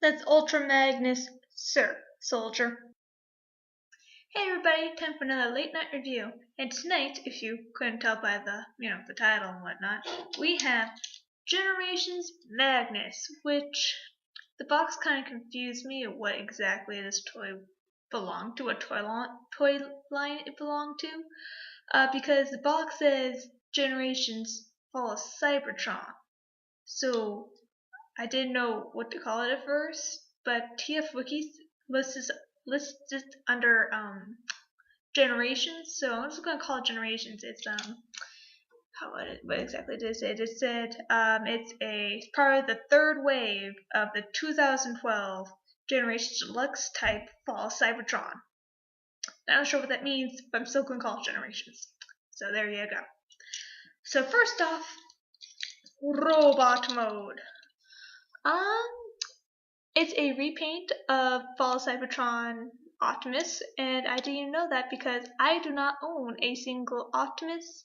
That's Ultra Magnus, Sir Soldier. Hey everybody, time for another late night review. And tonight, if you couldn't tell by the title and whatnot, we have Generations Magnus, which the box kind of confused me of what exactly this toy belonged to, what toy line it belonged to, because the box says Generations Fall of Cybertron. So I didn't know what to call it at first, but TF Wikis lists it under generations. So I'm just gonna call it generations. It's what exactly did it say? It said it's part of the third wave of the 2012 Generations Deluxe type Fall Cybertron. Not sure what that means, but I'm still gonna call it generations. So there you go. So first off, robot mode. It's a repaint of Fall Cybertron Optimus, and I didn't even know that because I do not own a single Optimus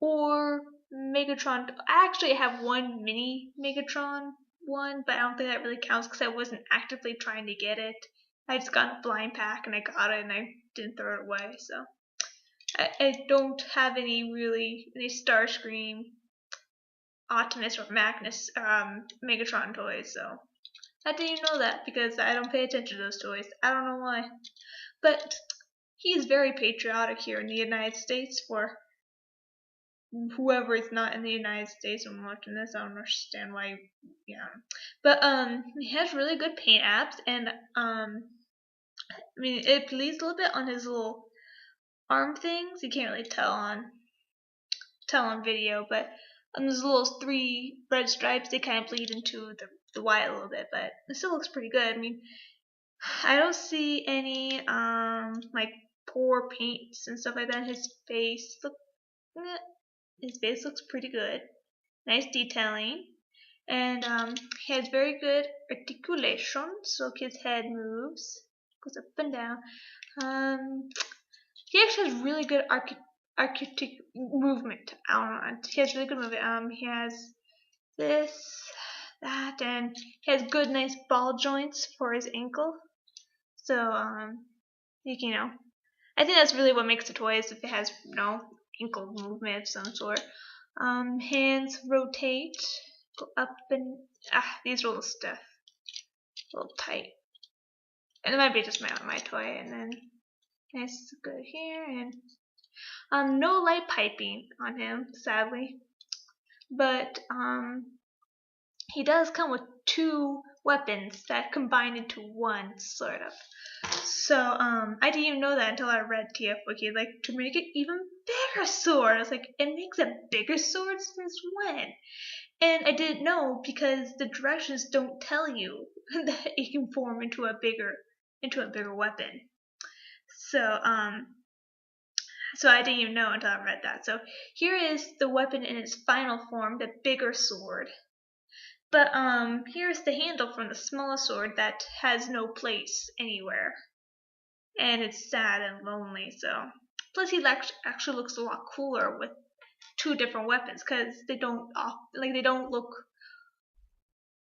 or Megatron. I actually have one mini Megatron one, but I don't think that really counts because I wasn't actively trying to get it. I just got a blind pack and I got it and I didn't throw it away, so I don't have any Starscream, Optimus, or Magnus Megatron toys, so I didn't know that because I don't pay attention to those toys. I don't know why. But he is very patriotic here in the United States for whoever is not in the United States and watching this. I don't understand why, But he has really good paint apps, and it bleeds a little bit on his little arm things. You can't really tell on video, but on those little 3 red stripes, they kind of bleed into the white a little bit, but it still looks pretty good. I don't see any like poor paints and stuff like that. His face looks pretty good. Nice detailing, and he has very good articulation. So his head moves, goes up and down. He actually has really good movement. I don't know. He has really good movement. He has this, that, and he has good, nice ball joints for his ankle. So, I think that's really what makes the toy is if it has, ankle movement of some sort. Hands rotate, go up and, these are a little stiff, a little tight. And it might be just my toy, and then nice, good here, and no light piping on him, sadly. But, he does come with 2 weapons that combine into one, sort of. So, I didn't even know that until I read TF Wiki, like, to make it even bigger sword. I was like, it makes a bigger sword since when? And I didn't know because the directions don't tell you that it can form into a bigger weapon. So, so I didn't even know until I read that. So here is the weapon in its final form, the bigger sword. But here's the handle from the smaller sword that has no place anywhere, and it's sad and lonely. So plus he actually looks a lot cooler with 2 different weapons because they don't look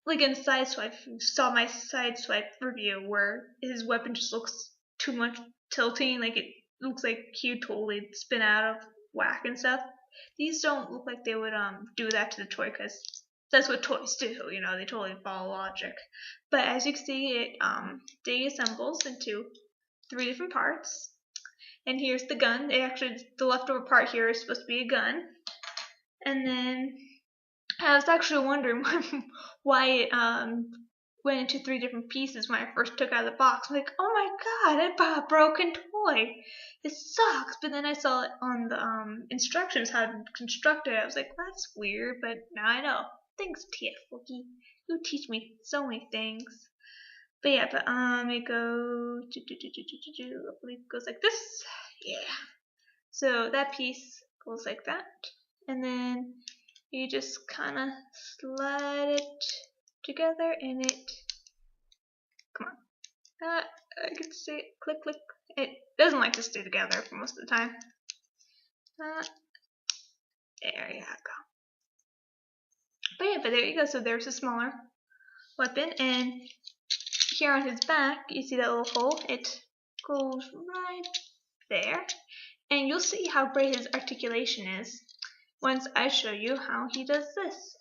like in Sideswipe. You saw my Sideswipe review where his weapon just looks too much tilting, like it looks like he would totally spin out of whack and stuff. These don't look like they would do that to the toy because that's what toys do, they totally follow logic. But as you can see, it deassembles into 3 different parts. And here's the gun. The leftover part here is supposed to be a gun. And then I was actually wondering why it went into 3 different pieces when I first took it out of the box. I'm like, oh my god, I bought a broken toy. It sucks. But then I saw it on the instructions how to construct it. I was like, that's weird, but now I know. Thanks, TF Wiki. You teach me so many things. But yeah, it goes, I believe it goes like this. Yeah. So that piece goes like that. And then you just kind of slide it together and it, come on. I can see it, click, click. It doesn't like to stay together for most of the time. There you go. But there you go. So there's a smaller weapon, and here on his back, you see that little hole? It goes right there. And you'll see how great his articulation is once I show you how he does this.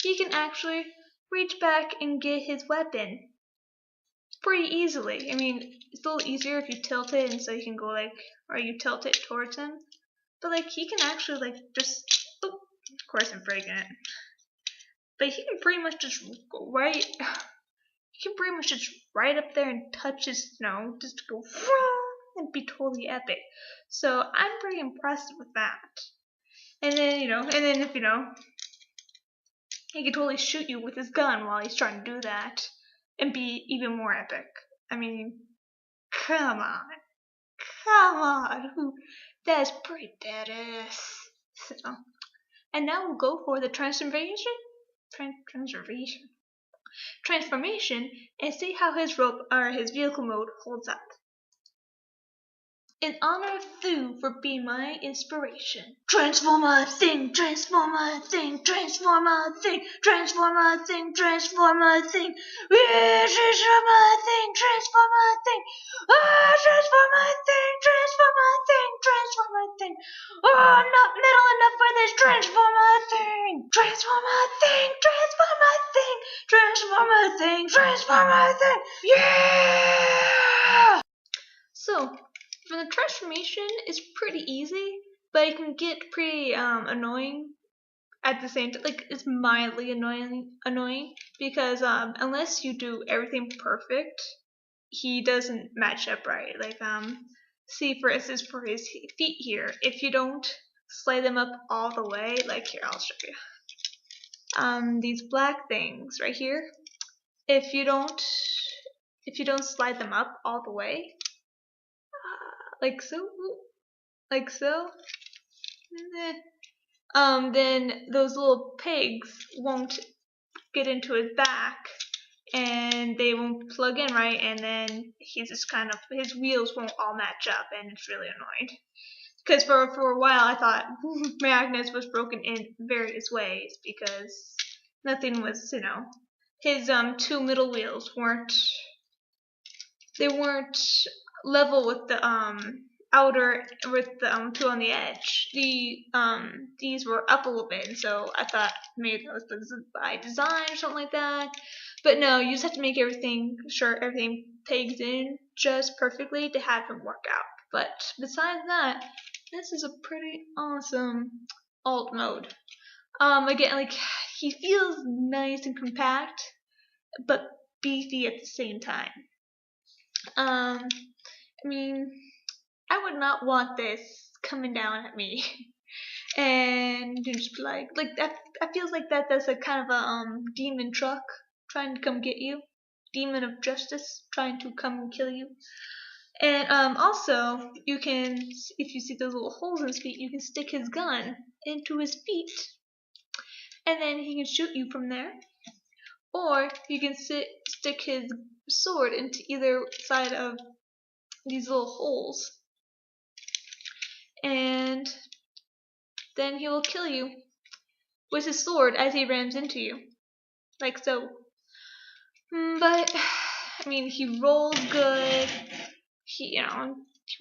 He can actually reach back and get his weapon pretty easily. I mean, it's a little easier if you tilt it, and so you can go like, or you tilt it towards him. But like, he can actually like just, oh, of course I'm breaking it. But he can pretty much just go right, he can pretty much just right up there and touch his snow, just go and be totally epic. So I'm pretty impressed with that. And then, if he can totally shoot you with his gun while he's trying to do that and be even more epic. I mean, come on, that's pretty badass. So, and now we'll go for the transformation and see how his rope or his vehicle mode holds up. In honor of Thu for being my inspiration. Transformer thing, transformer thing, transformer thing, transformer thing, transformer thing, transformer thing, transformer thing, transformer thing, transformer thing, transformer thing. Oh, I'm not metal enough for this transformer thing, transformer thing, transformer thing, transformer thing, transformer thing. Yeah! So, for the transformation, it's pretty easy, but it can get pretty annoying at the same time. Like, it's mildly annoying because unless you do everything perfect, he doesn't match up right. Like, see, for instance, for his feet here, if you don't slide them up all the way, like here, I'll show you. These black things right here, if you don't slide them up all the way, like so, then those little pigs won't get into his back, and they won't plug in right, and then he's just his wheels won't all match up, and it's really annoying. Because for a while I thought Magnus was broken in various ways because nothing was, his two middle wheels weren't level with the outer, with the two on the edge. These were up a little bit, and so I thought maybe that was by design or something like that. But no, you just have to make sure everything pegs in just perfectly to have him work out. But besides that, this is a pretty awesome alt mode. Again, like, he feels nice and compact, but beefy at the same time. I mean, I would not want this coming down at me, and just like that. I feels like that's a kind of a demon truck trying to come get you, demon of justice trying to come kill you. And also, you can, if you see those little holes in his feet, you can stick his gun into his feet, and then he can shoot you from there. Or you can stick his sword into either side of these little holes, and then he will kill you with his sword as he rams into you, like so. But I mean, he rolls good. He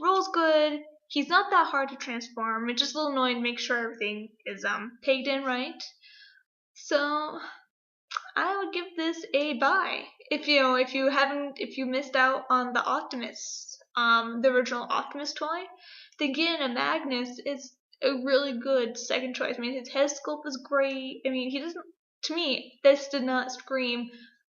rolls good. He's not that hard to transform. It's just a little annoying to make sure everything is pegged in right. So I would give this a buy. If you missed out on the Optimus, the original Optimus toy, then getting a Magnus is a really good second choice. I mean, his head sculpt is great. I mean, he doesn't. To me, this did not scream,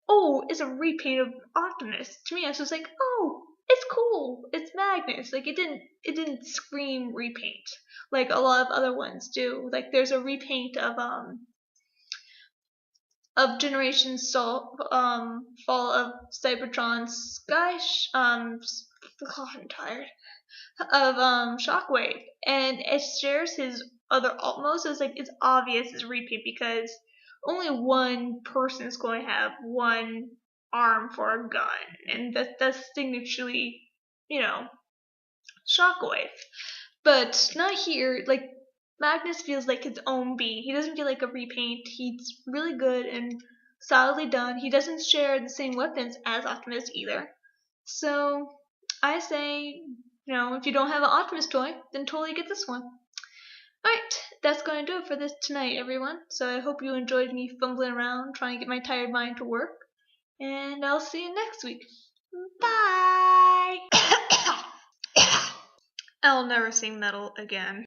"Oh, it's a repaint of Optimus." To me, I was just like, "Oh, it's cool. It's Magnus." Like, it didn't scream repaint like a lot of other ones do. Like, there's a repaint of Generation Fall of Cybertron's, gosh, I'm tired, of Shockwave, and it shares his other alt modes. So it's obvious it's a repeat because only one person is going to have one arm for a gun, and that's distinctly, Shockwave. But not here. Like, Magnus feels like his own being. He doesn't feel like a repaint. He's really good and Solidly done. He doesn't share the same weapons as Optimus either. So I say, if you don't have an Optimus toy, then totally get this one. Alright, that's going to do it for this tonight, everyone. So I hope you enjoyed me fumbling around trying to get my tired mind to work. And I'll see you next week. Bye! I'll never sing metal again.